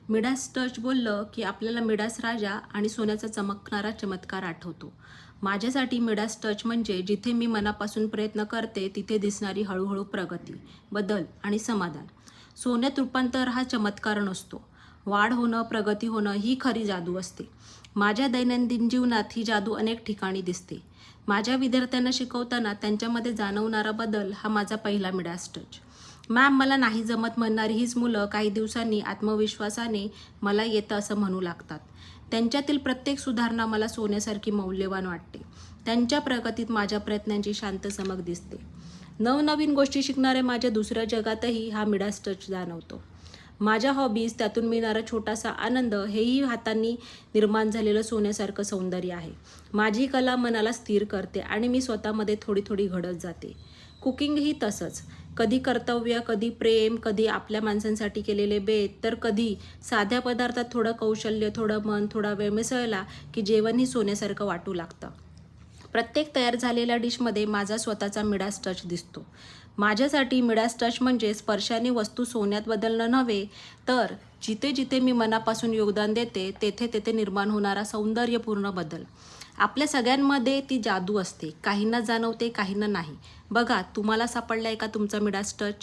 Midas touch बोललं की आपल्याला मिडास राजा आणि सोन्याचा चमकणारा चमत्कार आठवतो. माझ्यासाठी मिडास टच म्हणजे जिथे मी मनापासून प्रयत्न करते तिथे दिसणारी हळूहळू प्रगती, बदल आणि समाधान. सोन्यात रूपांतर हा चमत्कार नसतो. वाढ होणं, प्रगती होणं ही खरी जादू असते. माझ्या दैनंदिन जीवनात ही जादू अनेक ठिकाणी दिसते. माझ्या विद्यार्थ्यांना शिकवताना त्यांच्यामध्ये जाणवणारा बदल हा माझा पहिला मिडास टच. मॅम मला नाही जमत म्हणणारी हीच मुलं काही दिवसांनी आत्मविश्वासाने मला येतं असं म्हणू लागतात. त्यांच्यातील प्रत्येक सुधारणा मला सोन्यासारखी मौल्यवान वाटते. त्यांच्या प्रगतीत माझ्या प्रयत्नांची शांत चमक दिसते. नवनवीन गोष्टी शिकणाऱ्या माझ्या दुसऱ्या जगातही हा मिडास टच जाणवतो. माझ्या हॉबीज, त्यातून मिळणारा छोटासा आनंद हेही हातांनी निर्माण झालेलं सोन्यासारखं सौंदर्य आहे. माझी कला मनाला स्थिर करते आणि मी स्वतःमध्ये थोडी थोडी घडत जाते. कुकिंगही तसंच. कधी कर्तव्य, कधी प्रेम, कधी आपल्या माणसांसाठी केलेले बेत, तर कधी साध्या पदार्थात थोडं कौशल्य, थोडं मन, थोडा वेळ मिसळला की जेवणही सोन्यासारखं वाटू लागतं. प्रत्येक तयार झालेल्या डिशमध्ये माझा स्वतःचा मिडास टच दिसतो. माझ्यासाठी मिडास टच म्हणजे स्पर्शाने वस्तू सोन्यात बदलणं नव्हे, तर जिथे जिथे मी मनापासून योगदान देते तेथे तेथे निर्माण होणारा सौंदर्यपूर्ण बदल. आपल्या सगळ्यांमध्ये ती जादू असते. काहींना जाणवते, काहींना नाही. बघा, तुम्हाला सापडलाय का तुमचा मिडास टच?